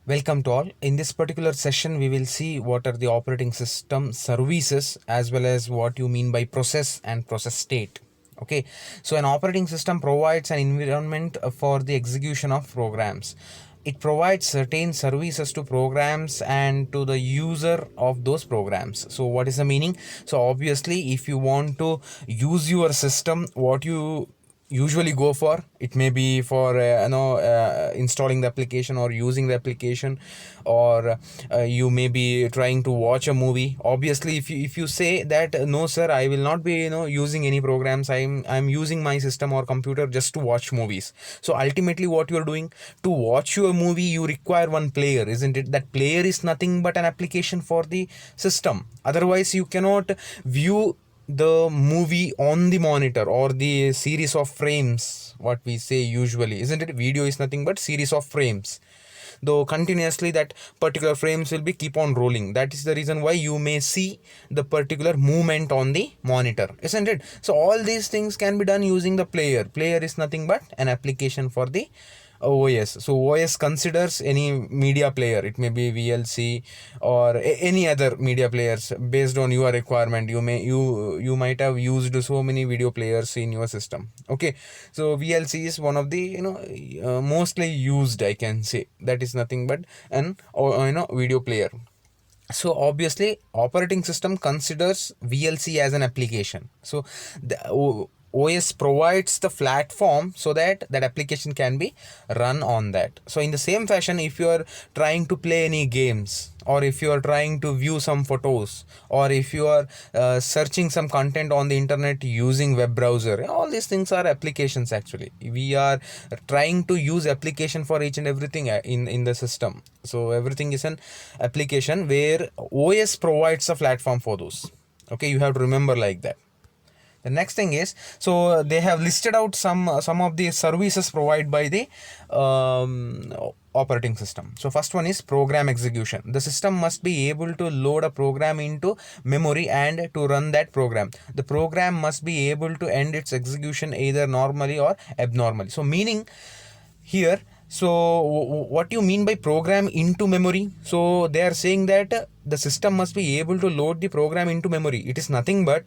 Welcome to all. In this particular session, we will see what are the operating system services as well as what you mean by process and process state. Okay, so an operating system provides an environment for the execution of programs. It provides certain services to programs and to the user of those programs. So what is the meaning? So obviously, if you want to use your system, what you usually go for, it may be for installing the application or using the application, or you may be trying to watch a movie. Obviously, if you say that no sir, I will not be using any programs, I'm using my system or computer just to watch movies. So ultimately what you're doing, to watch your movie you require one player, isn't it? That player is nothing but an application for the system. Otherwise you cannot view the movie on the monitor or the series of frames, what we say usually, isn't it? Video is nothing but series of frames, though continuously that particular frames will be keep on rolling. That is the reason why you may see the particular movement on the monitor, isn't it? So all these things can be done using the player is nothing but an application for the OS. So OS considers any media player. It may be VLC or any other media players based on your requirement. You might have used so many video players in your system. Okay, so VLC is one of the mostly used, I can say. That is nothing but an video player. So obviously operating system considers VLC as an application. So the OS provides the platform so that that application can be run on that. So in the same fashion, if you are trying to play any games, or if you are trying to view some photos, or if you are searching some content on the internet using web browser, all these things are applications. Actually, we are trying to use application for each and everything in the system. So everything is an application where OS provides a platform for those. Okay, you have to remember like that. The next thing is, so they have listed out some of the services provided by the operating system. So first one is program execution. The system must be able to load a program into memory and to run that program. The program must be able to end its execution either normally or abnormally. So meaning here, so what you mean by program into memory? So they are saying that the system must be able to load the program into memory. It is nothing but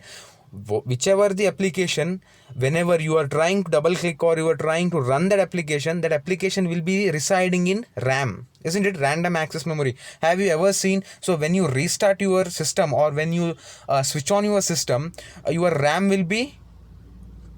whichever the application, whenever you are trying to double click or you are trying to run that application will be residing in RAM, isn't it? Random access memory. Have you ever seen? So when you restart your system or when you switch on your system, your RAM will be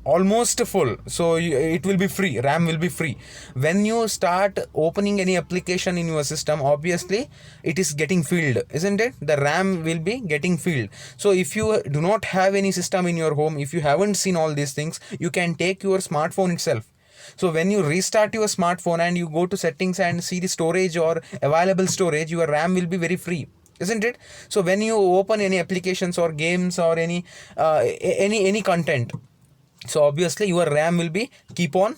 almost full. So it will be free, RAM will be free. When you start opening any application in your system, obviously it is getting filled, isn't it? The RAM will be getting filled. So if you do not have any system in your home, if you haven't seen all these things, you can take your smartphone itself. So when you restart your smartphone and you go to settings and see the storage or available storage, your RAM will be very free, isn't it? So when you open any applications or games or any content, so obviously your RAM will be keep on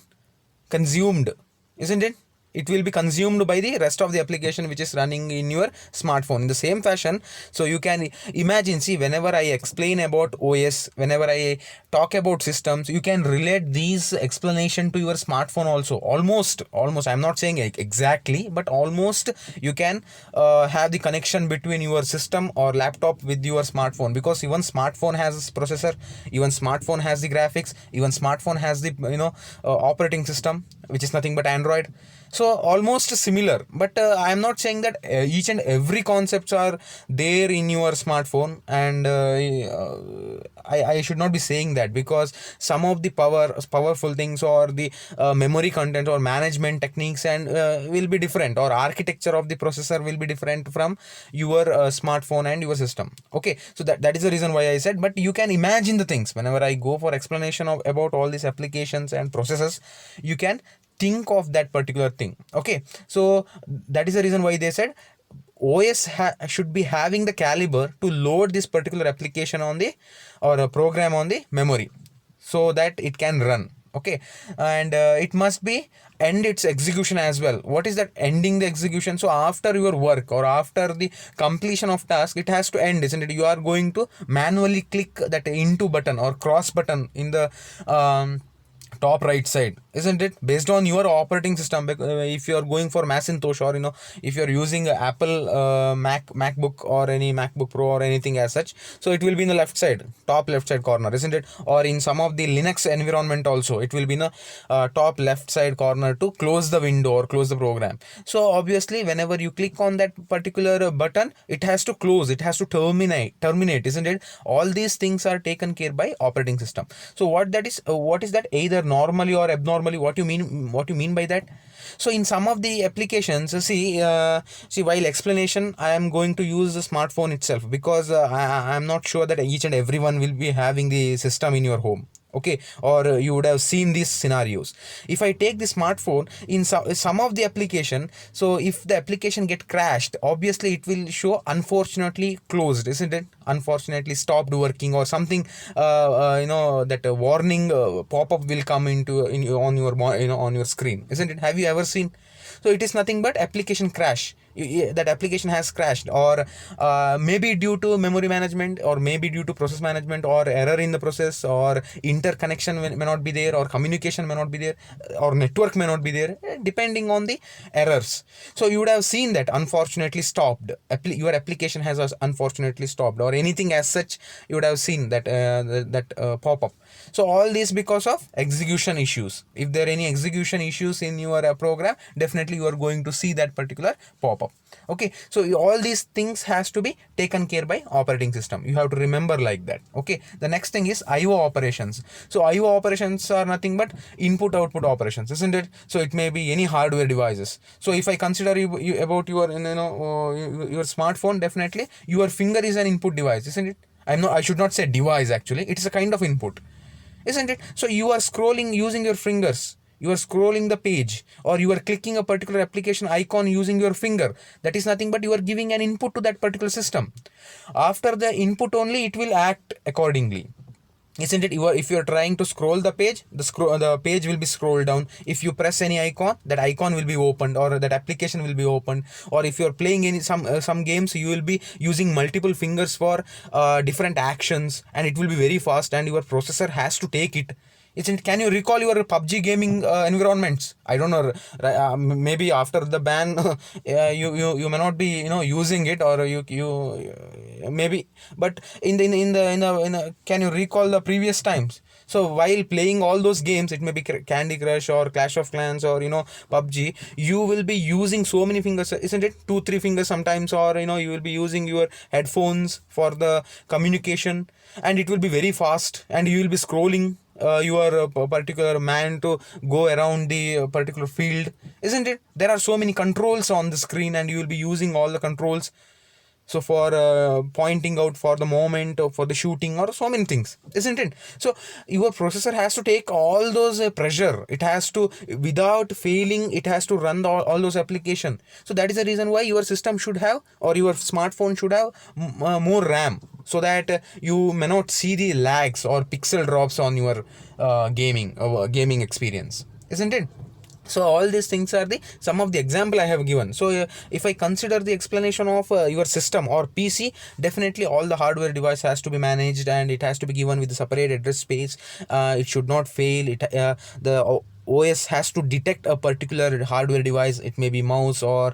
consumed, isn't it? It will be consumed by the rest of the application which is running in your smartphone. In the same fashion, so you can imagine, see, whenever I explain about OS, whenever I talk about systems, you can relate these explanation to your smartphone also. Almost I'm not saying exactly, but almost you can have the connection between your system or laptop with your smartphone, because even smartphone has processor, even smartphone has the graphics, even smartphone has the operating system, which is nothing but Android. So almost similar, but I am not saying that each and every concepts are there in your smartphone, and I should not be saying that, because some of the powerful things or the memory content or management techniques and will be different, or architecture of the processor will be different from your smartphone and your system. Okay, so that is the reason why I said, but you can imagine the things whenever I go for explanation of about all these applications and processes, you can think of that particular thing. Okay, so that is the reason why they said OS should be having the caliber to load this particular application on the or a program on the memory so that it can run. Okay, and it must be end its execution as well. What is that ending the execution? So after your work or after the completion of task, it has to end, isn't it? You are going to manually click that into button or cross button in the top right side, isn't it? Based on your operating system, if you are going for Macintosh, or if you are using a Apple MacBook or any MacBook Pro or anything as such, so it will be in the left side, top left side corner, isn't it? Or in some of the Linux environment also, it will be in the top left side corner to close the window or close the program. So obviously whenever you click on that particular button, it has to close, it has to terminate, isn't it? All these things are taken care by operating system. So what is that, either normally or abnormally? What you mean by that? So in some of the applications, see, while explanation, I am going to use the smartphone itself, because I am not sure that each and everyone will be having the system in your home, okay, or you would have seen these scenarios. If I take the smartphone, in some of the application, so if the application get crashed, obviously it will show unfortunately closed, isn't it? Unfortunately stopped working or something. That warning pop-up will come on your screen, isn't it? Have you ever seen? So it is nothing but application crash. That application has crashed, or maybe due to memory management, or maybe due to process management, or error in the process, or interconnection may not be there, or communication may not be there, or network may not be there, depending on the errors. So you would have seen that unfortunately stopped, your application has unfortunately stopped, or anything as such. You would have seen that pop-up. So all this because of execution issues. If there are any execution issues in your program, definitely you are going to see that particular pop-up. Okay, so all these things has to be taken care by operating system. You have to remember like that. Okay, the next thing is IO operations. So IO operations are nothing but input output operations, isn't it? So it may be any hardware devices. So if I consider about your your smartphone, definitely your finger is an input device, isn't it? I should not say device, actually it is a kind of input, isn't it? So you are scrolling using your fingers, you are scrolling the page, or you are clicking a particular application icon using your finger. That is nothing but you are giving an input to that particular system. After the input only, it will act accordingly, isn't it? If you are trying to scroll the page, the page will be scrolled down. If you press any icon, that icon will be opened, or that application will be opened. Or if you are playing some games, you will be using multiple fingers for different actions, and it will be very fast, and your processor has to take it. Can you recall your PUBG gaming environments? I don't know. Maybe after the ban, you may not be using it, or you maybe. But can you recall the previous times? So while playing all those games, it may be Candy Crush or Clash of Clans or PUBG, you will be using so many fingers, isn't it? 2-3 fingers sometimes, or you will be using your headphones for the communication, and it will be very fast, and you will be scrolling your particular man to go around the particular field, isn't it? There are so many controls on the screen, and you will be using all the controls. So for pointing out, for the moment, or for the shooting, or so many things, isn't it? So your processor has to take all those pressure. It has to, without failing, it has to run all those applications. So that is the reason why your system should have, or your smartphone should have more RAM, so that you may not see the lags or pixel drops on your gaming experience, isn't it? So all these things are some of the example I have given. So if I consider the explanation of your system or PC, definitely all the hardware device has to be managed, and it has to be given with a separate address space. It should not fail. The OS has to detect a particular hardware device. It may be mouse, or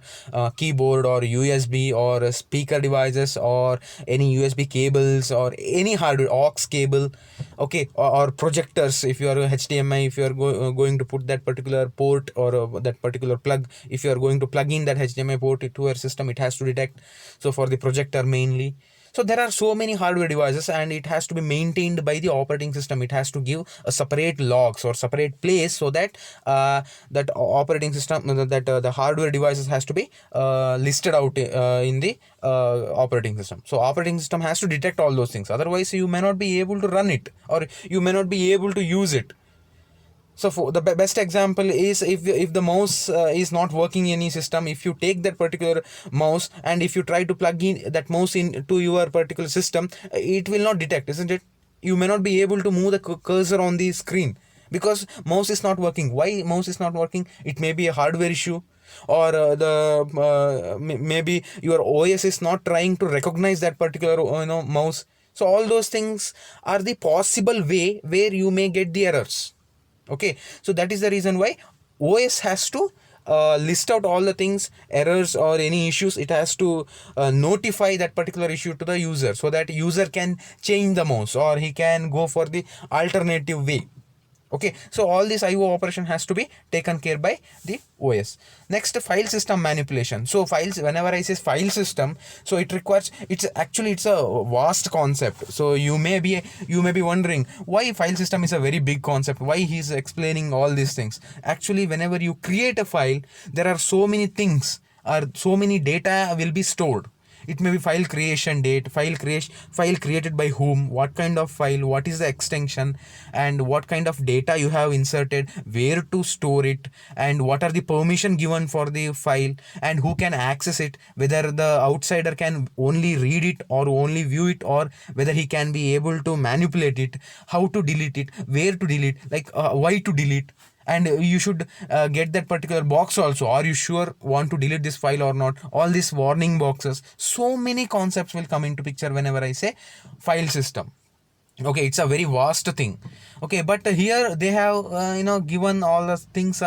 keyboard, or USB, or speaker devices, or any USB cables, or any hardware, aux cable, okay, or projectors. If you are HDMI, if you are going to put that particular port, or that particular plug, if you are going to plug in that HDMI port to your system, it has to detect. So for the projector mainly. So there are so many hardware devices, and it has to be maintained by the operating system. It has to give a separate logs or separate place, so that that operating system, the hardware devices has to be listed out in the operating system. So operating system has to detect all those things. Otherwise, you may not be able to run it, or you may not be able to use it. So for the best example is, if the mouse is not working in any system, if you take that particular mouse, and if you try to plug in that mouse into your particular system, it will not detect, isn't it? You may not be able to move the cursor on the screen, because mouse is not working. Why mouse is not working? It may be a hardware issue, or maybe your OS is not trying to recognize that particular mouse. So all those things are the possible way where you may get the errors. Okay, so that is the reason why OS has to list out all the things, errors or any issues. It has to notify that particular issue to the user, so that user can change the mouse or he can go for the alternative way. Okay, so all this IO operation has to be taken care by the OS. Next, file system manipulation. So files, whenever I say file system, so it requires, it's a vast concept. So you may be wondering why file system is a very big concept, why he's explaining all these things. Actually, whenever you create a file, there are so many things, or so many data will be stored. It may be file creation date, file created by whom, what kind of file, what is the extension, and what kind of data you have inserted, where to store it, and what are the permission given for the file, and who can access it, whether the outsider can only read it or only view it, or whether he can be able to manipulate it, how to delete it, where to delete, like why to delete. And you should get that particular box also. Are you sure want to delete this file or not? All these warning boxes, so many concepts will come into picture whenever I say file system. Okay, it's a very vast thing. Okay, but here they have given all the things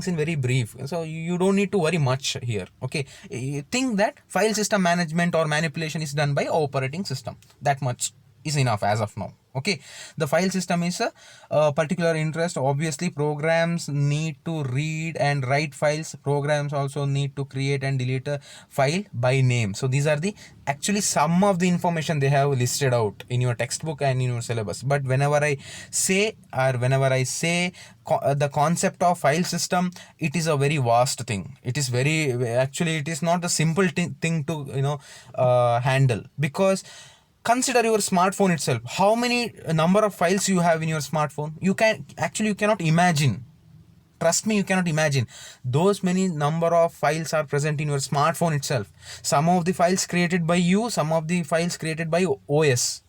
in very brief, so you don't need to worry much here. Okay, you think that file system management or manipulation is done by operating system, that much is enough as of now. Okay, the file system is a particular interest. Obviously, programs need to read and write files. Programs also need to create and delete a file by name. So these are the actually some of the information they have listed out in your textbook and in your syllabus. But whenever I say the concept of file system, it is a very vast thing. It is it is not a simple thing to handle, because consider your smartphone itself. How many number of files you have in your smartphone? You cannot imagine. Trust me, you cannot imagine. Those many number of files are present in your smartphone itself. Some of the files created by you, some of the files created by OS.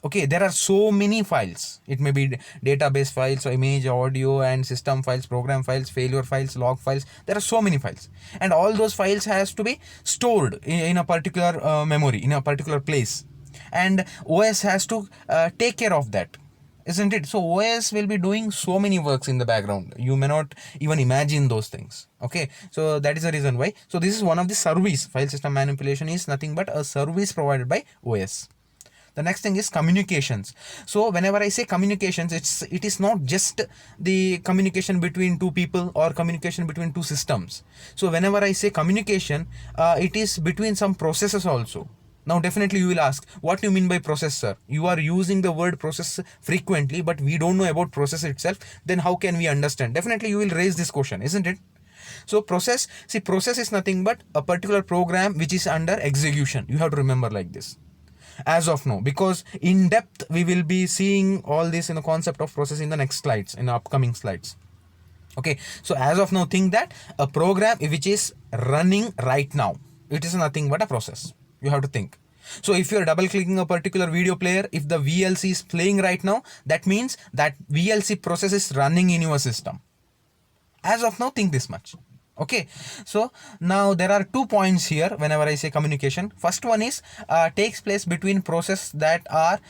Okay, there are so many files. It may be database files, image, audio and system files, program files, failure files, log files. There are so many files, and all those files has to be stored in a particular memory, in a particular place, and OS has to take care of that, isn't it? So OS will be doing so many works in the background. You may not even imagine those things. Okay, so that is the reason why. So this is one of the service. File system manipulation is nothing but a service provided by OS. The next thing is communications. So whenever I say communications, it is not just the communication between two people or communication between two systems. So whenever I say communication, it is between some processes also. Now definitely you will ask, what do you mean by processor? You are using the word process frequently, but we don't know about process itself. Then how can we understand? Definitely you will raise this question, isn't it? So process is nothing but a particular program which is under execution. You have to remember like this as of now, because in depth we will be seeing all this in the concept of process in the next slides, in the upcoming slides. Okay, so as of now, think that a program which is running right now, it is nothing but a process. You have to think. So if you're double clicking a particular video player, if the VLC is playing right now, that means that VLC process is running in your system. As of now, think this much. Okay, so now there are 2 points here whenever I say communication. First one is takes place between processes that are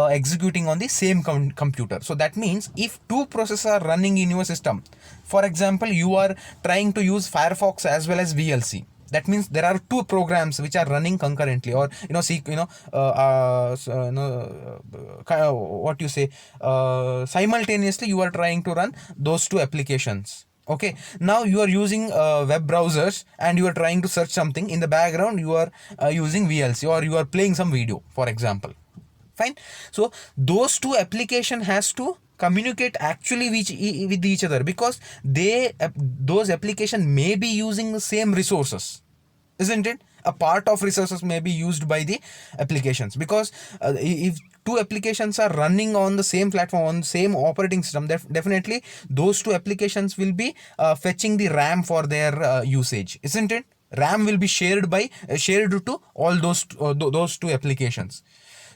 executing on the same computer. So that means if two processes are running in your system, for example, you are trying to use Firefox as well as VLC. That means there are two programs which are running concurrently, or simultaneously you are trying to run those two applications. Okay, now you are using web browsers and you are trying to search something. In the background you are using VLC, or you are playing some video, for example. Fine. So those two application has to communicate actually with each other, because those application may be using the same resources, isn't it? A part of resources may be used by the applications, because if two applications are running on the same platform, on the same operating system, definitely those two applications will be fetching the RAM for their usage, isn't it? RAM will be shared to all those two applications.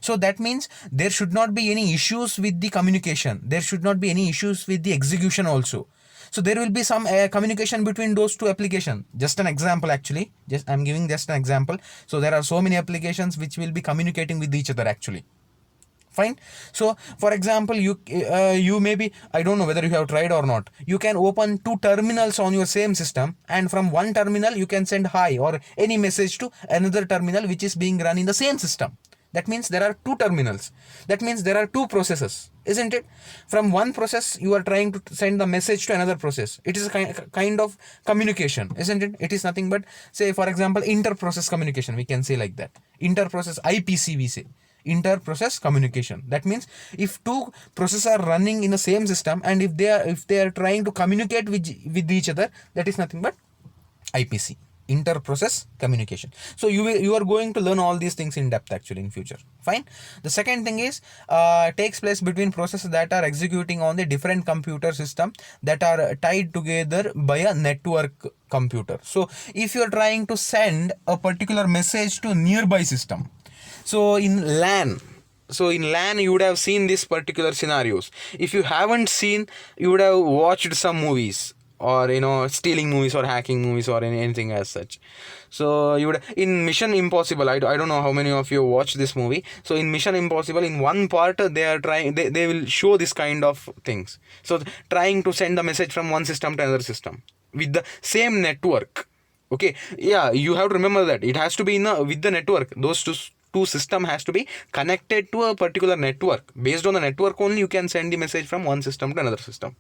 So that means there should not be any issues with the communication. There should not be any issues with the execution also. So there will be some communication between those two applications. Just an example, actually. I'm giving just an example. So there are so many applications which will be communicating with each other actually. Fine. So for example, you maybe, I don't know whether you have tried or not, you can open two terminals on your same system, and from one terminal you can send hi or any message to another terminal which is being run in the same system. That means there are two terminals. That means there are two processes, isn't it? From one process you are trying to send the message to another process. It is a kind of communication, isn't it? It is nothing but, say for example, inter-process communication, we can say like that. Inter-process, IPC we say, inter-process communication. That means if two processes are running in the same system, and if they are trying to communicate with each other, that is nothing but IPC, inter-process communication. So you are going to learn all these things in depth actually in future. Fine. The second thing is takes place between processes that are executing on the different computer system that are tied together by a network computer. So if you are trying to send a particular message to nearby system, so in LAN, you would have seen these particular scenarios. If you haven't seen, you would have watched some movies, or stealing movies or hacking movies or anything as such. So you would, in Mission Impossible, I don't know how many of you watched this movie. So in Mission Impossible, in one part they are trying, they will show this kind of things. So trying to send the message from one system to another system with the same network. Okay, yeah, you have to remember that it has to be with the network. Those two system has to be connected to a particular network. Based on the network only you can send the message from one system to another system.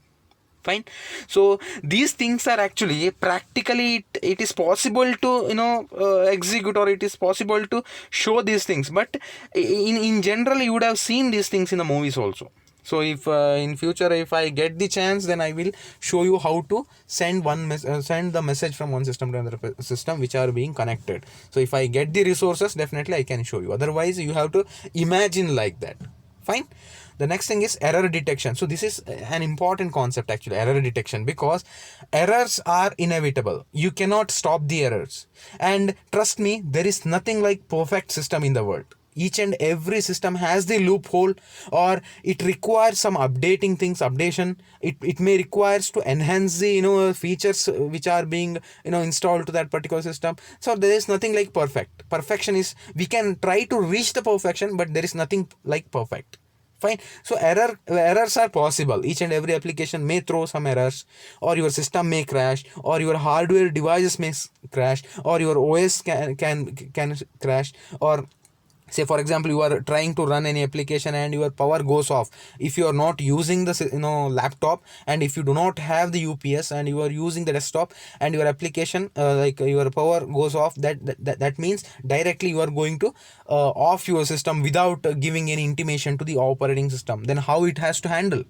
Fine. So these things are actually practically it is possible to execute, or it is possible to show these things, but in general you would have seen these things in the movies also. So if in future if I get the chance, then I will show you how to send send the message from one system to another system which are being connected. So if I get the resources, definitely I can show you. Otherwise you have to imagine like that. Fine. The next thing is error detection. So this is an important concept actually, error detection, because errors are inevitable. You cannot stop the errors. And trust me, there is nothing like perfect system in the world. Each and every system has the loophole, or it requires some updating things, updation. It may requires to enhance the features which are being installed to that particular system. So there is nothing like perfect. Perfection is, we can try to reach the perfection, but there is nothing like perfect. Fine. So errors are possible. Each and every application may throw some errors, or your system may crash, or your hardware devices may crash, or your OS can crash, or say for example you are trying to run any application and your power goes off. If you are not using the laptop, and if you do not have the UPS and you are using the desktop, and your application like your power goes off, that means directly you are going to off your system without giving any intimation to the operating system. Then how it has to handle,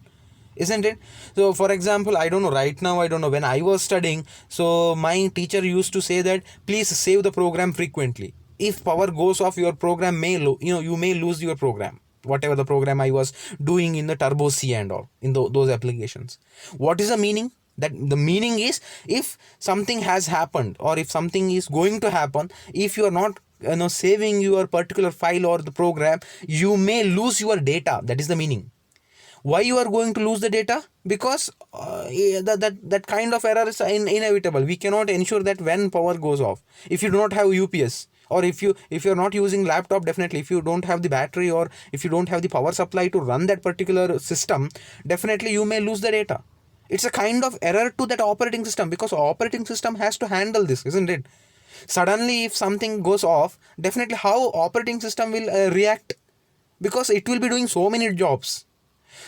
isn't it? So for example, I don't know, right now I don't know, when I was studying, so my teacher used to say that please save the program frequently. If power goes off, your program may you may lose your program, whatever the program I was doing in the Turbo C and all in those applications. What is the meaning? That the meaning is, if something has happened, or if something is going to happen, if you are not saving your particular file or the program, you may lose your data. That is the meaning. Why you are going to lose the data? Because that kind of error is inevitable. We cannot ensure that when power goes off. If you do not have UPS, or if you're not using laptop, definitely if you don't have the battery, or if you don't have the power supply to run that particular system, definitely you may lose the data. It's a kind of error to that operating system, because operating system has to handle this, isn't it? Suddenly if something goes off, definitely how operating system will react, because it will be doing so many jobs.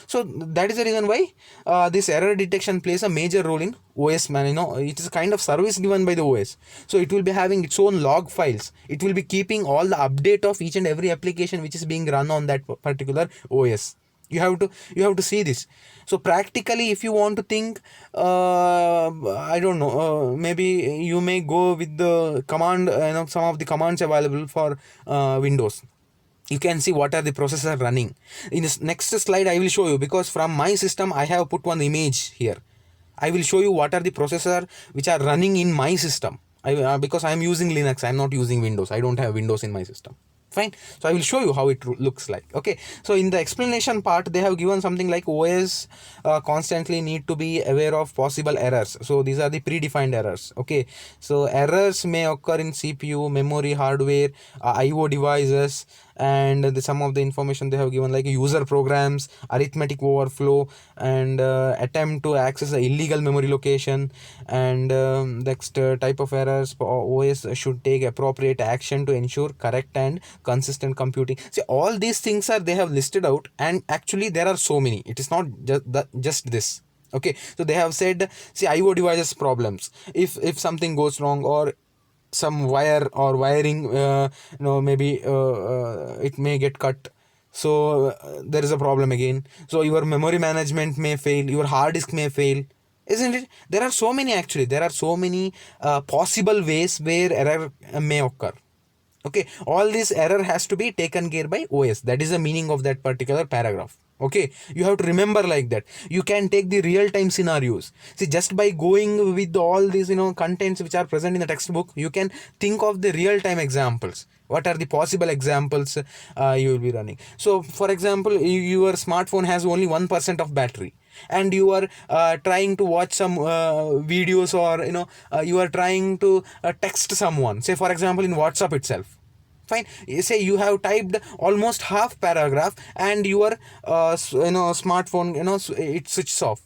So that is the reason why this error detection plays a major role in OS, man. It is a kind of service given by the OS. So it will be having its own log files. It will be keeping all the update of each and every application which is being run on that particular OS. You have to see this. So practically, if you want to think, I don't know, maybe you may go with the command, some of the commands available for Windows. You can see what are the processors running. In this next slide I will show you, because from my system I have put one image here. I will show you what are the processors which are running in my system. Because I am using Linux, I am not using Windows. I don't have Windows in my system. Fine. So I will show you how it looks like. Okay. So in the explanation part, they have given something like OS constantly need to be aware of possible errors. So these are the predefined errors. Okay. So errors may occur in CPU, memory, hardware, IO devices, and some of the information they have given, like user programs, arithmetic overflow, and attempt to access the illegal memory location, and next type of errors. OS should take appropriate action to ensure correct and consistent computing. See, all these things are they have listed out, and actually there are so many. It is not just this. Okay, so they have said, see, IO devices problems, if something goes wrong, or some wire or wiring, maybe it may get cut, so there is a problem again. So your memory management may fail, your hard disk may fail, isn't it? There are so many, actually there are so many possible ways where error may occur. Okay, all this error has to be taken care by OS. That is the meaning of that particular paragraph. Okay, you have to remember like that. You can take the real time scenarios. See, just by going with all these contents which are present in the textbook, you can think of the real time examples. What are the possible examples you will be running? So for example, your smartphone has only 1% of battery, and you are trying to watch some videos, or you are trying to text someone, say for example in WhatsApp itself. Fine, say you have typed almost half paragraph, and your smartphone, it switches off.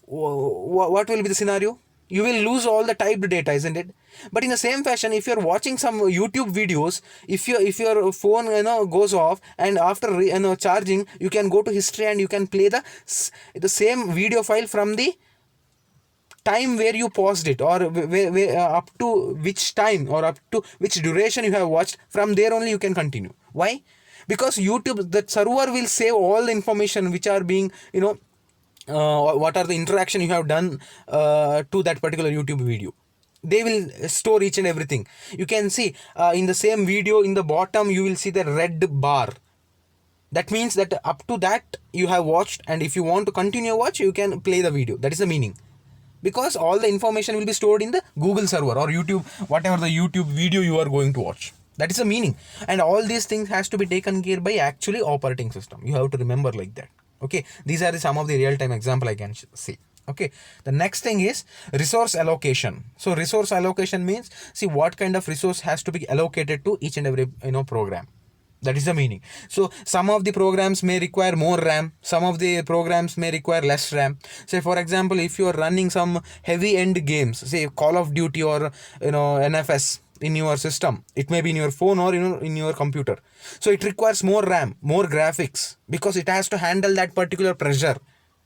What will be the scenario? You will lose all the typed data, isn't it? But in the same fashion, if you're watching some YouTube videos, if your phone goes off, and after charging, you can go to history and you can play the same video file from the time where you paused it, or where up to which time or up to which duration you have watched. From there only you can continue. Why? Because YouTube, the server will save all the information which are being what are the interaction you have done to that particular YouTube video. They will store each and everything. You can see in the same video, in the bottom you will see the red bar. That means that up to that you have watched, and if you want to continue watch, you can play the video. That is the meaning. Because all the information will be stored in the Google server or YouTube, whatever the YouTube video you are going to watch. That is the meaning. And all these things has to be taken care by actually operating system. You have to remember like that. Okay, these are some of the real-time example I can see. Okay, the next thing is resource allocation. So resource allocation means, see, what kind of resource has to be allocated to each and every program. That is the meaning. So some of the programs may require more RAM, some of the programs may require less RAM. Say for example, if you are running some heavy end games, say Call of Duty or NFS in your system, it may be in your phone or in your computer. So it requires more RAM, more graphics, because it has to handle that particular pressure.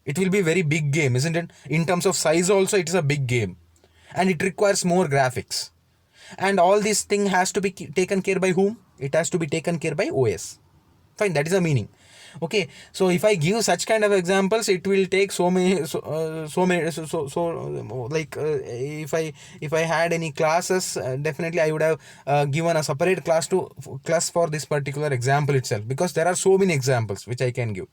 It will be a very big game, isn't it? In terms of size also, it is a big game, and it requires more graphics. And all this thing has to be taken care by whom? It has to be taken care by OS. Fine, that is the meaning. Okay, so if I give such kind of examples, it will take so many, like if I had any classes, definitely I would have given a separate class for this particular example itself, because there are so many examples which I can give.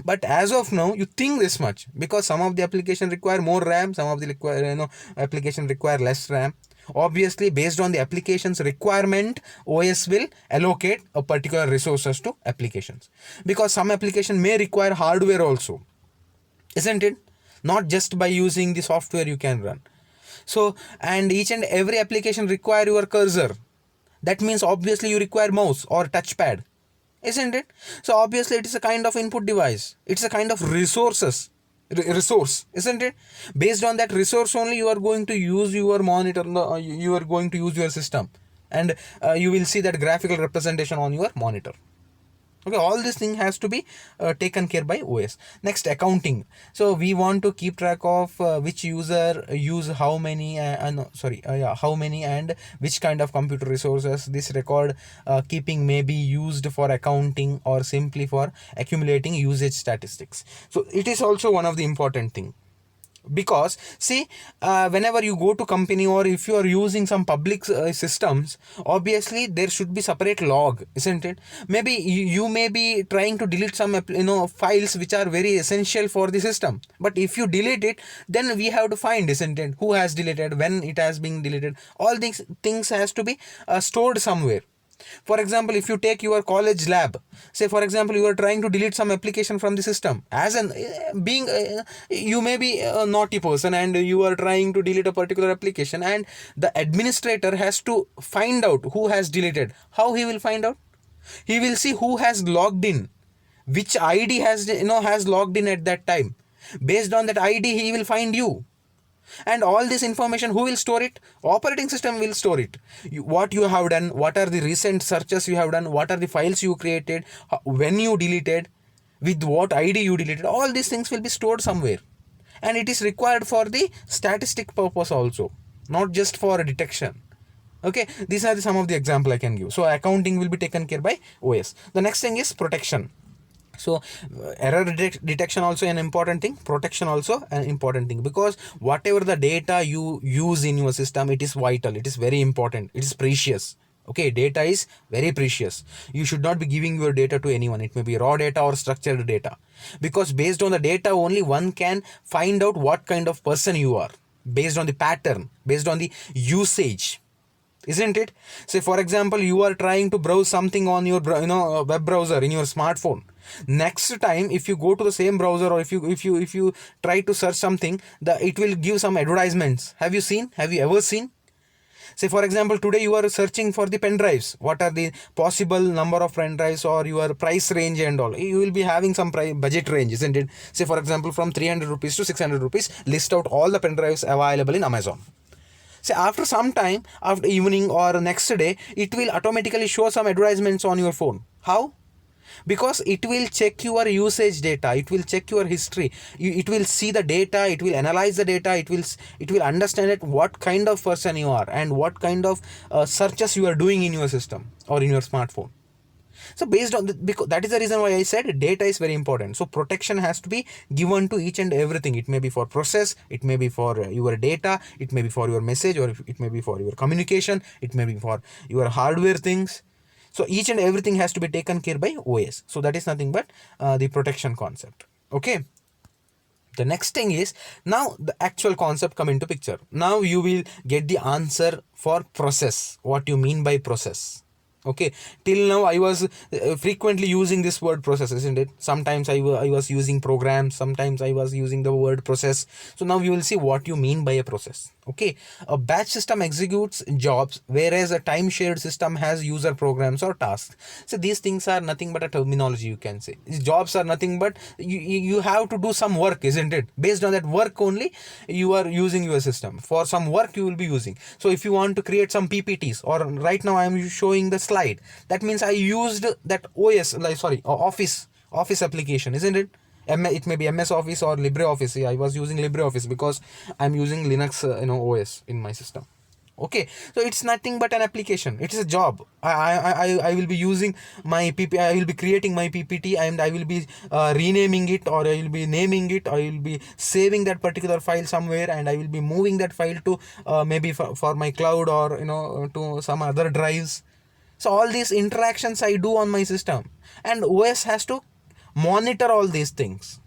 But as of now, you think this much, because some of the application require more RAM, some of the application require less RAM. Obviously, based on the application's requirement, OS will allocate a particular resources to applications, because some application may require hardware also, isn't it? Not just by using the software you can run. So, and each and every application require your cursor. That means obviously you require mouse or touchpad, isn't it? So obviously it is a kind of input device. It's a kind of resource, isn't it? Based on that resource only, you are going to use your monitor, you are going to use your system, and you will see that graphical representation on your monitor. Okay, all this thing has to be taken care by OS. Next, accounting. So we want to keep track of which user use how many how many and which kind of computer resources. This record keeping may be used for accounting or simply for accumulating usage statistics. So it is also one of the important thing. Because see, whenever you go to company, or if you are using some public systems, obviously there should be separate log, isn't it? Maybe you may be trying to delete some files which are very essential for the system, but if you delete it, then we have to find, isn't it, who has deleted, when it has been deleted. All these things has to be stored somewhere. For example, if you take your college lab, say for example you are trying to delete some application from the system, as an being you may be a naughty person and you are trying to delete a particular application, and the administrator has to find out who has deleted. How he will find out? He will see who has logged in, which ID has logged in at that time. Based on that ID, he will find you. And all this information, who will store it? Operating system will store it. What you have done, what are the recent searches you have done, what are the files you created, when you deleted, with what ID you deleted, all these things will be stored somewhere. And it is required for the statistic purpose also, not just for detection. Okay, these are some of the example I can give. So accounting will be taken care by OS. The next thing is protection. So error detection also an important thing, protection also an important thing, because whatever the data you use in your system, it is vital, it is very important, it is precious. Okay, data is very precious. You should not be giving your data to anyone. It may be raw data or structured data, because based on the data only one can find out what kind of person you are, based on the pattern, based on the usage, isn't it? Say for example, you are trying to browse something on your web browser in your smartphone. Next time if you go to the same browser, or if you try to search something, it will give some advertisements. Have you ever seen? Say for example, today you are searching for the pen drives. What are the possible number of pen drives, or your price range and all. You will be having some budget range, isn't it? Say for example, from 300 rupees to 600 rupees, list out all the pen drives available in Amazon. Say after some time, after evening or next day, it will automatically show some advertisements on your phone. How? Because it will check your usage data, it will check your history, it will see the data, it will analyze the data, it will understand it, what kind of person you are and what kind of searches you are doing in your system or in your smartphone. So based on because that is the reason why I said data is very important. So protection has to be given to each and everything. It may be for process, it may be for your data, it may be for your message, or it may be for your communication, it may be for your hardware things. So each and everything has to be taken care by OS. So that is nothing but the protection concept. Okay. The next thing is, now the actual concept come into picture. Now you will get the answer for process. What you mean by process. Okay, till now I was frequently using this word process, isn't it? Sometimes I was using programs, sometimes I was using the word process. So now you will see what you mean by a process. Okay, a batch system executes jobs, whereas a time shared system has user programs or tasks. So these things are nothing but a terminology, you can say. These jobs are nothing but you have to do some work, isn't it? Based on that work only you are using your system. For some work you will be using. So if you want to create some PPTs, or right now I am showing the slide, that means I used that office application, isn't it? It may be MS Office or LibreOffice. I was using LibreOffice because I'm using Linux OS in my system. Okay, so it's nothing but an application. It is a job. I will be using my PPT. I will be creating my PPT, and I will be renaming it, or I will be naming it. I will be saving that particular file somewhere, and I will be moving that file to maybe for my cloud, or to some other drives. So all these interactions I do on my system, and OS has to monitor all these things,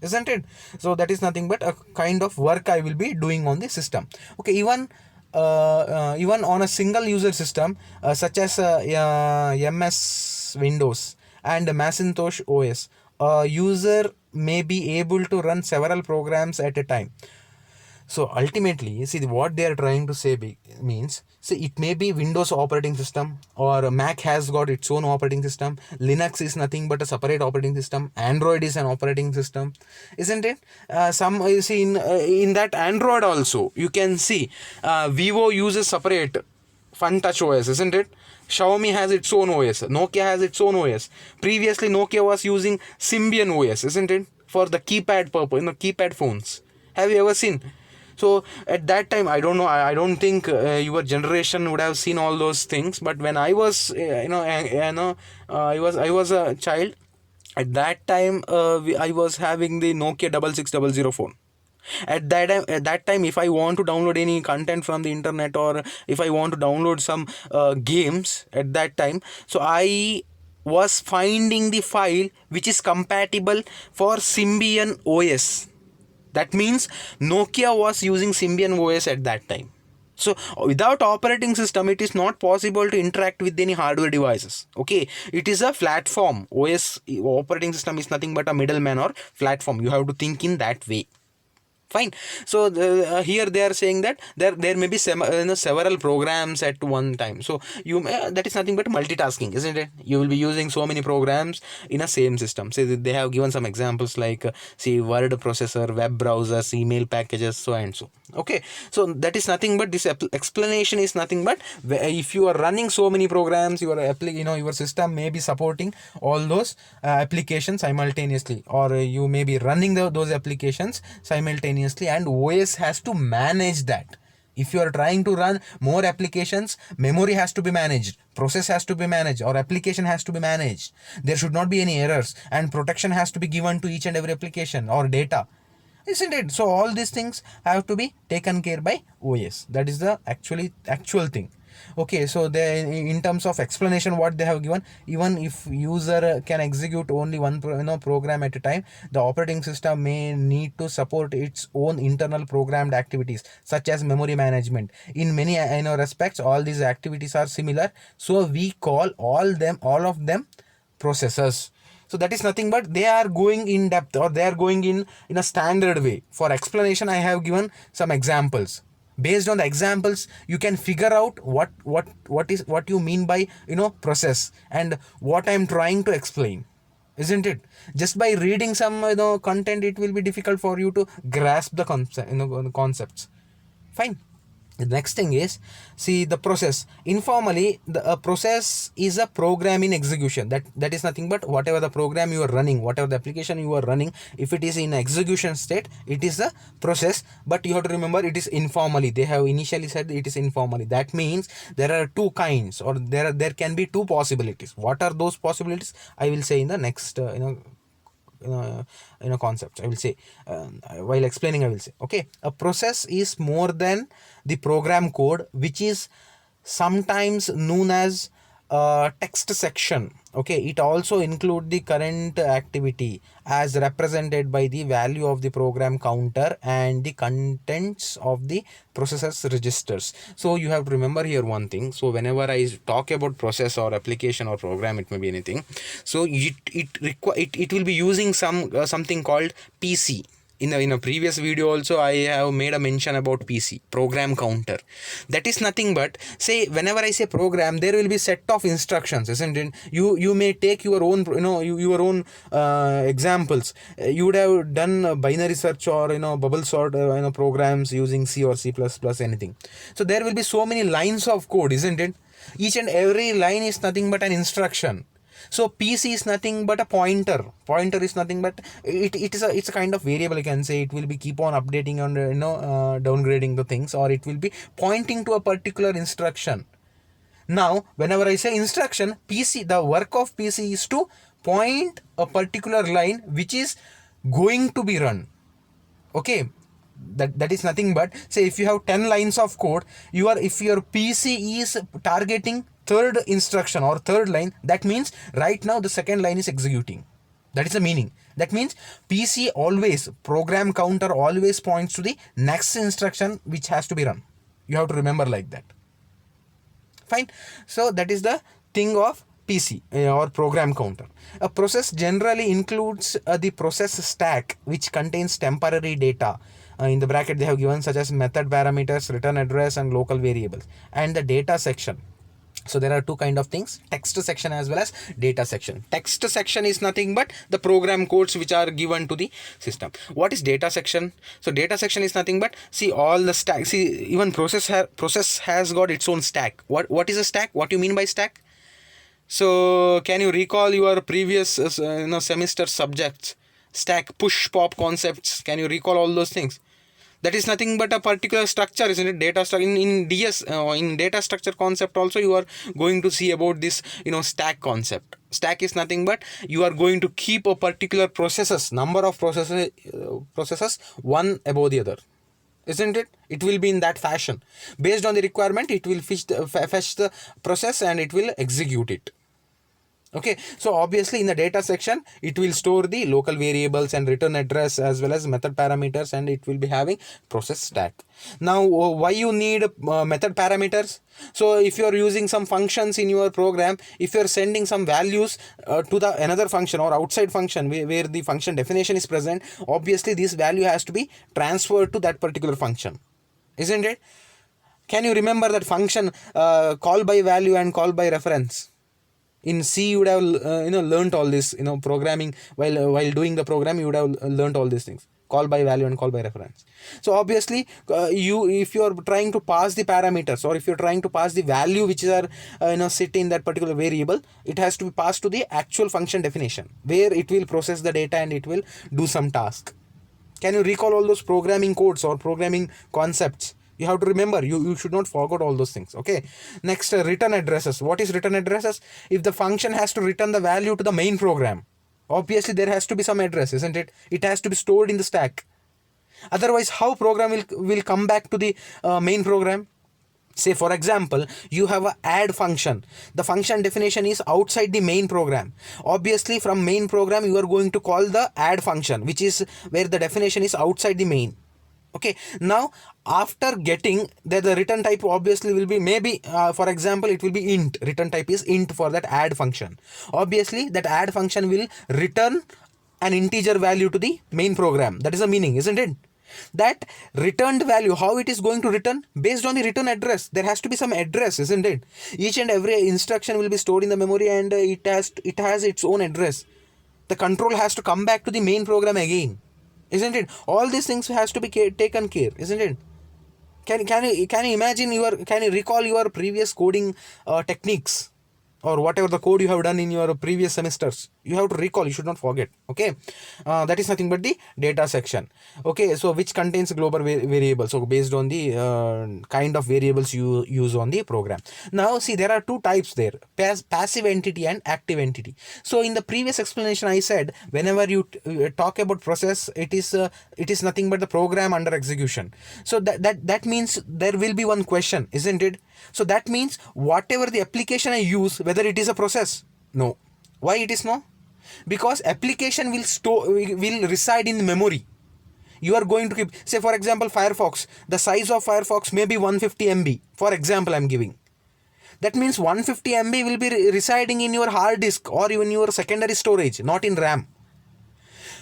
isn't it? So that is nothing but a kind of work I will be doing on the system. Okay, even on a single user system such as MS Windows and Macintosh OS, a user may be able to run several programs at a time. So ultimately, see what they are trying to say means, see, it may be Windows operating system, or Mac has got its own operating system. Linux is nothing but a separate operating system. Android is an operating system, isn't it? Some you see in that Android also you can see Vivo uses separate Fun Touch OS, isn't it? Xiaomi has its own OS. Nokia has its own OS. Previously, Nokia was using Symbian OS, isn't it? For the keypad purpose, keypad phones. Have you ever seen? So at that time, I don't know. I don't think your generation would have seen all those things. But when I was, I was a child. At that time, I was having the Nokia 6600 phone. At that time, if I want to download any content from the internet, or if I want to download some games at that time, so I was finding the file which is compatible for Symbian OS. That means Nokia was using Symbian OS at that time. So without operating system, it is not possible to interact with any hardware devices. Okay, it is a platform. OS operating system is nothing but a middleman or platform. You have to think in that way. Fine. So here they are saying that there may be several programs at one time. So you that is nothing but multitasking, isn't it? You will be using so many programs in a same system. So they have given some examples like see, word processor, web browsers, email packages, so and so. Okay, so that is nothing but this explanation is nothing but if you are running so many programs, your system may be supporting all those applications simultaneously, or you may be running those applications simultaneously, and OS has to manage that. If you are trying to run more applications, memory has to be managed, process has to be managed, or application has to be managed. There should not be any errors, and protection has to be given to each and every application or data, isn't it? So all these things have to be taken care by OS. That is the actual thing. Okay, so they, in terms of explanation what they have given, even if user can execute only one program at a time, the operating system may need to support its own internal programmed activities such as memory management. In many respects, all these activities are similar, so we call all of them processes. So that is nothing but they are going in depth, or they are going in a standard way. For explanation, I have given some examples. Based on the examples, you can figure out what you mean by process and what I am trying to explain, isn't it? Just by reading some content, it will be difficult for you to grasp the concepts. Fine. The next thing is, see, the process. Informally, the process is a program in execution. That is nothing but whatever the program you are running, whatever the application you are running, if it is in execution state, it is a process. But you have to remember, it is informally. They have initially said it is informally. That means there are two kinds, or there can be two possibilities. What are those possibilities? I will say in the next concepts. I will say while explaining, I will say, okay, a process is more than the program code, which is sometimes known as text section. Okay, it also include the current activity as represented by the value of the program counter and the contents of the processor's registers. So you have to remember here one thing. So whenever I talk about process or application or program, it may be anything. So it will be using something called PC. In a previous video also, I have made a mention about PC, program counter. That is nothing but, say, whenever I say program, there will be set of instructions, isn't it? You may take your own your own examples. You would have done binary search or bubble sort programs using C or C++, anything. So there will be so many lines of code, isn't it? Each and every line is nothing but an instruction. So PC is nothing but a pointer. Pointer is nothing but it's a kind of variable, you can say. It will be keep on updating and downgrading the things, or it will be pointing to a particular instruction. Now whenever I say instruction, PC, the work of PC is to point a particular line which is going to be run. Okay, that is nothing but, say, if you have 10 lines of code, if your PC is targeting third instruction or third line, that means right now the second line is executing. That is the meaning. That means PC always, program counter always points to the next instruction which has to be run. You have to remember like that. Fine. So that is the thing of PC or program counter. A process generally includes the process stack, which contains temporary data. In the bracket they have given, such as method parameters, return address, and local variables, and the data section. So there are two kind of things, text section as well as data section. Text section is nothing but the program codes which are given to the system. What is data section? So data section is nothing but, see, all the stack. See, even process has got its own stack. What is a stack? What do you mean by stack? So can you recall your previous semester subjects? Stack, push, pop concepts. Can you recall all those things? That is nothing but a particular structure, isn't it? Data structure in DS, in data structure concept also, you are going to see about this stack concept. Stack is nothing but you are going to keep a particular number of processes one above the other, isn't it? It will be in that fashion. Based on the requirement, it will fetch the process and it will execute it. Okay, so obviously in the data section it will store the local variables and return address as well as method parameters, and it will be having process stack. Now why you need method parameters? So if you are using some functions in your program, if you are sending some values to the another function or outside function where the function definition is present, obviously this value has to be transferred to that particular function, isn't it? Can you remember that function call by value and call by reference? In C you would have learnt all this, programming while doing the program you would have learnt all these things, call by value and call by reference. So obviously if you are trying to pass the parameters, or if you're trying to pass the value which are sit in that particular variable, it has to be passed to the actual function definition where it will process the data and it will do some task. Can you recall all those programming codes or programming concepts? You have to remember, you should not forget all those things. Okay, next, return addresses. What is return addresses? If the function has to return the value to the main program, obviously there has to be some address, isn't it? It has to be stored in the stack. Otherwise how program will come back to the main program? Say for example you have a add function. The function definition is outside the main program. Obviously from main program you are going to call the add function, which is where the definition is outside the main. Okay, now after getting that, the return type obviously will be maybe for example it will be int. Return type is int for that add function. Obviously that add function will return an integer value to the main program. That is the meaning, isn't it? That returned value, how it is going to return? Based on the return address. There has to be some address, isn't it? Each and every instruction will be stored in the memory, and it has its own address. The control has to come back to the main program again, isn't it? All these things has to be taken care, isn't it? Can you imagine can you recall your previous coding techniques, or whatever the code you have done in your previous semesters? You have to recall, you should not forget. Okay, that is nothing but the data section. Okay, so which contains global variables, so based on the kind of variables you use on the program. Now see, there are two types there, passive entity and active entity. So in the previous explanation I said, whenever you talk about process, it is nothing but the program under execution. So that means there will be one question, isn't it? So that means whatever the application I use, whether it is a process? No. Why it is no? Because application will reside in memory. You are going to keep, say for example Firefox, the size of Firefox may be 150 MB, for example I'm giving. That means 150 MB will be residing in your hard disk or even your secondary storage, not in RAM.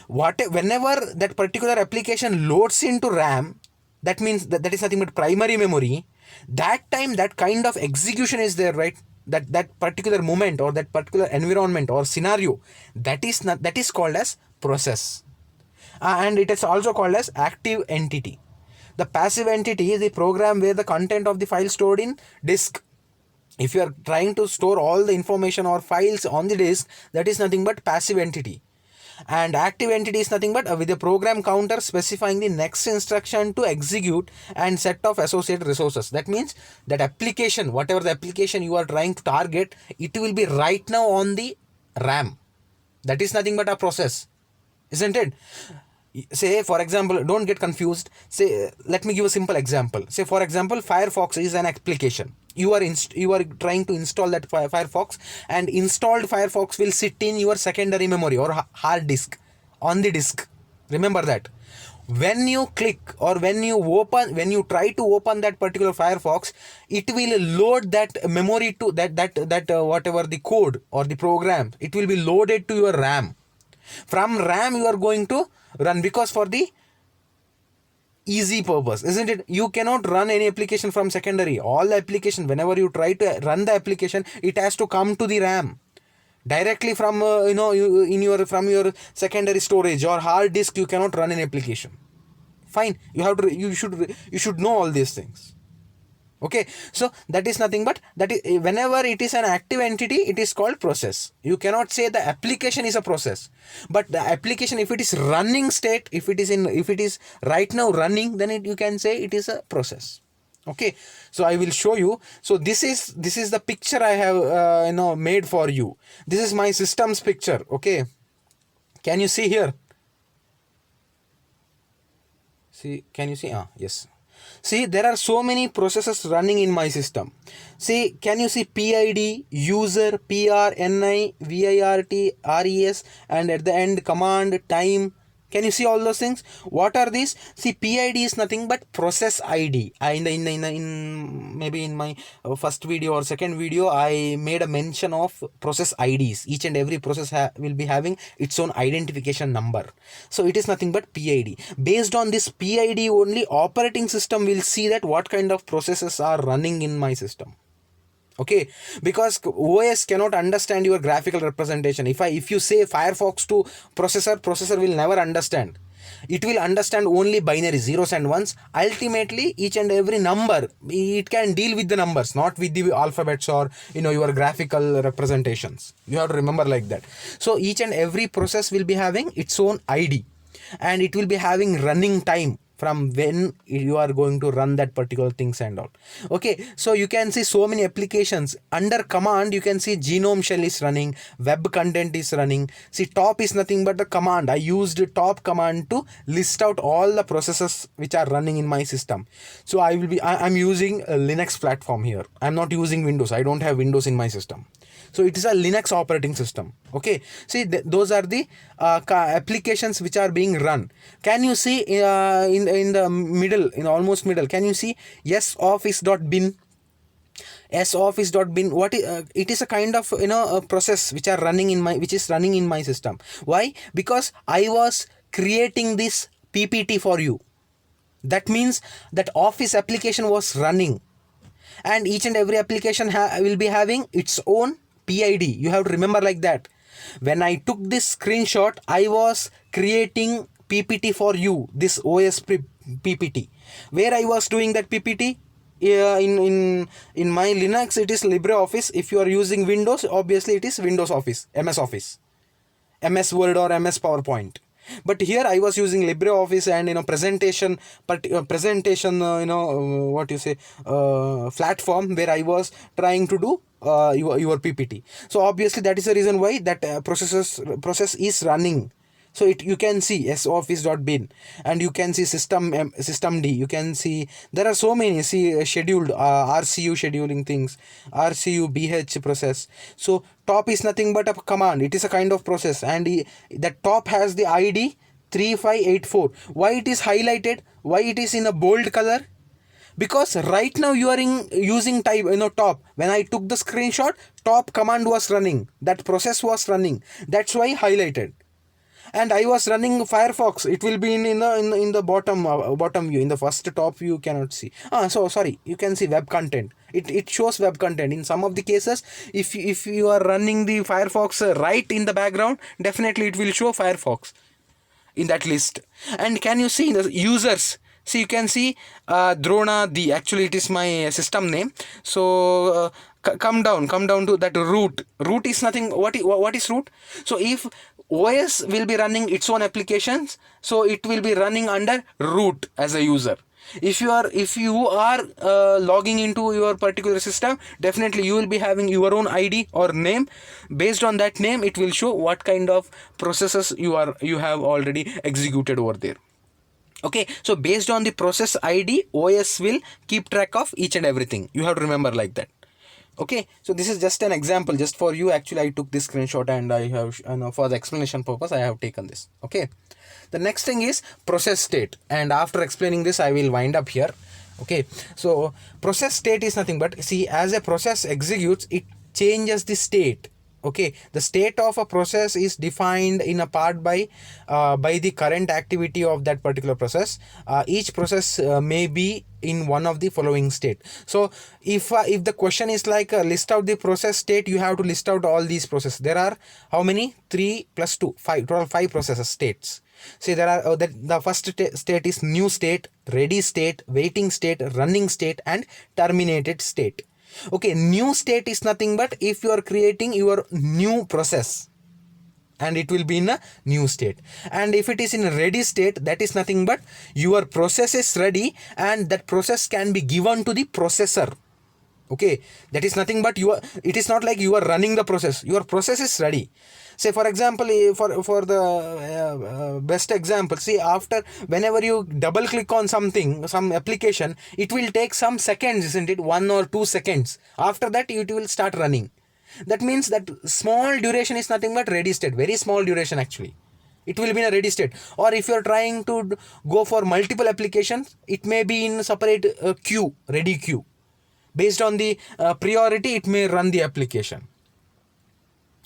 Whenever that particular application loads into RAM, that means that is nothing but primary memory. That time that kind of execution is there, right? That particular moment or that particular environment or scenario, that is called as process. And it is also called as active entity. The passive entity is the program where the content of the file stored in disk. If you are trying to store all the information or files on the disk, that is nothing but passive entity. And active entity is nothing but with a program counter specifying the next instruction to execute and set of associated resources. That means that application, whatever the application you are trying to target, it will be right now on the RAM. That is nothing but a process, isn't it? Say for example, don't get confused. Say, let me give a simple example. Say for example Firefox is an application. You are trying to install that Firefox, and installed Firefox will sit in your secondary memory or hard disk on the disk. Remember that. When you click or when you try to open that particular Firefox, it will load that memory to that whatever the code or the program, it will be loaded to your RAM. From RAM you are going to run, because for the easy purpose, isn't it? You cannot run any application from secondary. All the application, whenever you try to run the application, it has to come to the RAM directly from from your secondary storage or hard disk. You cannot run an application. Fine, you should know all these things. Okay, so that is nothing but that is, whenever it is an active entity, it is called process. You cannot say the application is a process, but the application, if it is running state, if it is right now running, then you can say it is a process. Okay, so I will show you. So this is the picture I have made for you. This is my system's picture. Okay, can you see here? Can you see? Yes. See, there are so many processes running in my system. See, can you see PID, user, PR, NI, VIRT, RES, and at the end command, time. Can you see all those things? What are these? See, PID is nothing but process ID. In maybe in my first video or second video, I made a mention of process IDs. Each and every process will be having its own identification number. So it is nothing but PID. Based on this PID only, operating system will see that what kind of processes are running in my system. Okay, because OS cannot understand your graphical representation. If you say Firefox to processor will never understand. It will understand only binary zeros and ones. Ultimately, each and every number, it can deal with the numbers, not with the alphabets or your graphical representations. You have to remember like that. So each and every process will be having its own ID, and it will be having running time from when you are going to run that particular things and all. Okay, so you can see so many applications under command. You can see genome shell is running, web content is running. See, top is nothing but the command. I used top command to list out all the processes which are running in my system. So I'm using a Linux platform here. I'm not using Windows. I don't have Windows in my system. So it is a Linux operating system. Okay, see, those are the applications which are being run. Can you see in the middle, in almost middle, can you see soffice.bin? soffice.bin, what is it is a kind of a process which is running in my system. Why? Because I was creating this PPT for you. That means that Office application was running, and each and every application will be having its own PID. You have to remember like that. When I took this screenshot, I was creating PPT for you, this OS PPT. Where I was doing that PPT? In my Linux, it is LibreOffice. If you are using Windows, obviously it is Windows Office, MS Office, MS Word or MS PowerPoint. But here I was using LibreOffice and presentation platform where I was trying to do your PPT. So obviously that is the reason why that process is running. So you can see soffice.bin, and you can see systemd. You can see there are so many scheduled RCU scheduling things, RCU BH process. So top is nothing but a command. It is a kind of process, and that top has the ID 3584. Why it is highlighted? Why it is in a bold color? Because right now you are using type top. When I took the screenshot, top command was running. That process was running. That's why highlighted. And I was running Firefox. It will be in the bottom view. In the first top view you cannot see. So sorry, you can see web content. It shows web content. In some of the cases, if you are running the Firefox right in the background, definitely it will show Firefox in that list. And can you see the users? See, you can see Drona D. Actually, it is my system name. So come down to that root. Root is nothing. What is root? So if OS will be running its own applications, so it will be running under root as a user. If you are logging into your particular system, definitely you will be having your own ID or name. Based on that name, it will show what kind of processes you have already executed over there. Okay, so based on the process ID, OS will keep track of each and everything. You have to remember like that. Okay, so this is just an example just for you. Actually, I took this screenshot and I have for the explanation purpose I have taken this. Okay, the next thing is process state, and after explaining this I will wind up here. Okay, so process state is nothing but, see, as a process executes, it changes the state. Okay, the state of a process is defined in a part by the current activity of that particular process. Each process may be in one of the following state. So if the question is like list out the process state, you have to list out all these processes. There are how many? 3 plus 2, 5, total 5 processes states. See, there are the first state is new state, ready state, waiting state, running state, and terminated state. Okay, new state is nothing but if you are creating your new process, and it will be in a new state. And if it is in a ready state, that is nothing but your process is ready and that process can be given to the processor. Okay, that is nothing but it is not like you are running the process. Your process is ready. Say for example, for the best example, see, after whenever you double click on something, some application, it will take some seconds, isn't it? 1 or 2 seconds. After that it will start running. That means that small duration is nothing but ready state. Very small duration actually. It will be in a ready state. Or if you are trying to go for multiple applications, it may be in separate queue, ready queue. Based on the priority, it may run the application.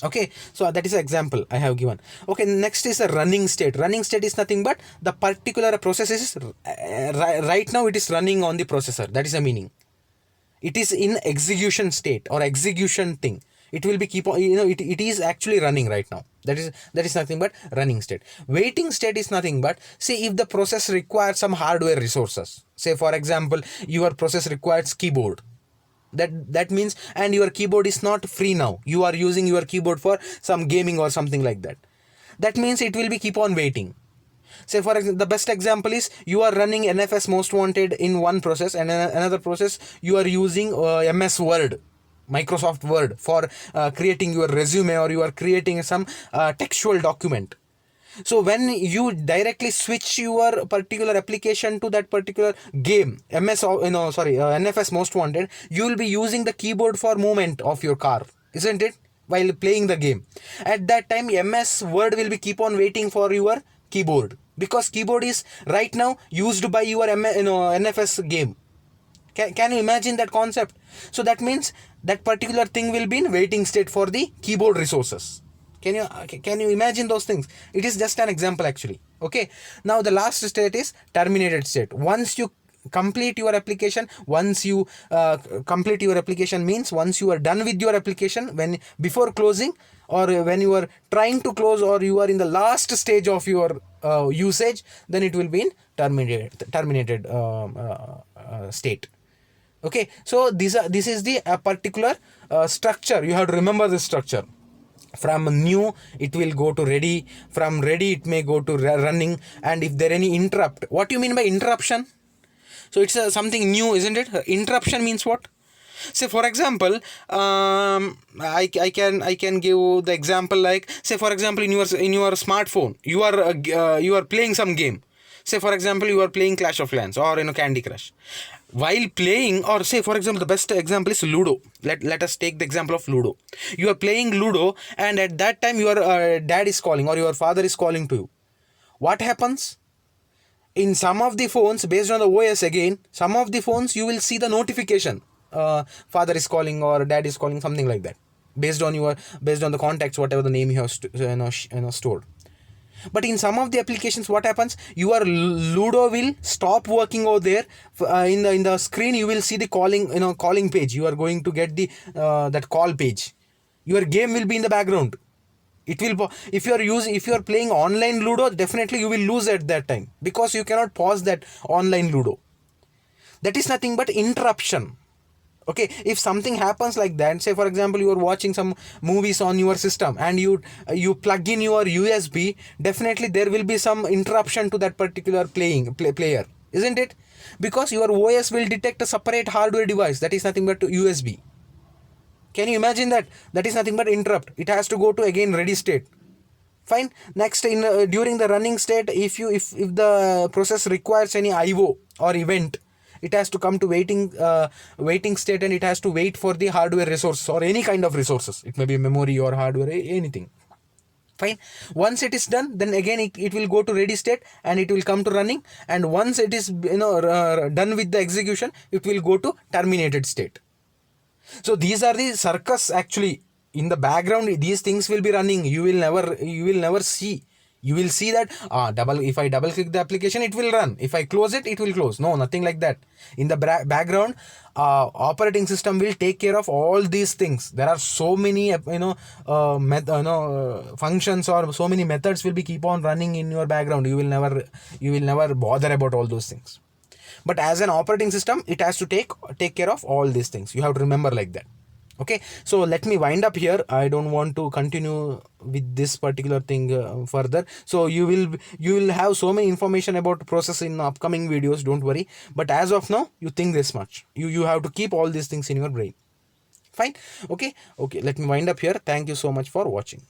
Okay, so that is an example I have given. Okay, next is a running state. Running state is nothing but the particular process is right now it is running on the processor. That is the meaning. It is in execution state or execution thing. It will be keep on, it is actually running right now. That is nothing but running state. Waiting state is nothing but, say, if the process requires some hardware resources. Say for example, your process requires keyboard. That means, and your keyboard is not free now. You are using your keyboard for some gaming or something like that. That means it will be keep on waiting. Say for example, the best example is you are running NFS Most Wanted in one process, and another process you are using MS Word, Microsoft Word, for creating your resume, or you are creating some textual document. So when you directly switch your particular application to that particular game, NFS Most Wanted, you will be using the keyboard for movement of your car, isn't it? While playing the game. At that time, MS Word will be keep on waiting for your keyboard, because keyboard is right now used by your NFS game. Can you imagine that concept? So that means that particular thing will be in waiting state for the keyboard resources. Can you imagine those things? It is just an example actually. Okay, now the last state is terminated state. Once you complete your application, means once you are done with your application, when before closing, or when you are trying to close, or you are in the last stage of your usage, then it will be in terminated state. Okay, so this is the particular structure. You have to remember this structure. From new it will go to ready, from ready it may go to running, and if there any interrupt. What do you mean by interruption? So it's something new, isn't it? Interruption means what? Say for example, I can give the example, like, say for example, in your smartphone you are playing some game. Say for example, you are playing Clash of Clans or Candy Crush. While playing, or say for example, the best example is Ludo. Let us take the example of Ludo. You are playing Ludo, and at that time your dad is calling or your father is calling to you. What happens? In some of the phones, based on the OS again, some of the phones you will see the notification. Father is calling or dad is calling, something like that. Based on the contacts, whatever the name you have stored. But in some of the applications, what happens? Your Ludo will stop working over there. In the screen, you will see the calling page. You are going to get the that call page. Your game will be in the background. It will, if you are playing online Ludo, definitely you will lose at that time, because you cannot pause that online Ludo. That is nothing but interruption. Okay, if something happens like that, say for example, you are watching some movies on your system and you plug in your USB, definitely there will be some interruption to that particular player, isn't it? Because your OS will detect a separate hardware device, that is nothing but USB. Can you imagine that? That is nothing but interrupt. It has to go to again ready state. Fine. Next, during the running state, if the process requires any IO or event, it has to come to waiting state, and it has to wait for the hardware resources or any kind of resources. It may be memory or hardware, anything. Fine. Once it is done, then again it will go to ready state and it will come to running. And once it is done with the execution, it will go to terminated state. So these are the circus actually. In the background, these things will be running. You will never see. You will see that if I double click the application, it will run. If I close it, it will close. No, nothing like that. In the background, operating system will take care of all these things. There are so many functions or so many methods will be keep on running in your background. You will never bother about all those things. But as an operating system, it has to take care of all these things. You have to remember like that. Okay, so let me wind up here. I don't want to continue with this particular thing further. So you will have so many information about process in upcoming videos, don't worry. But as of now, you think this much. You have to keep all these things in your brain. Fine. Okay, let me wind up here. Thank you so much for watching.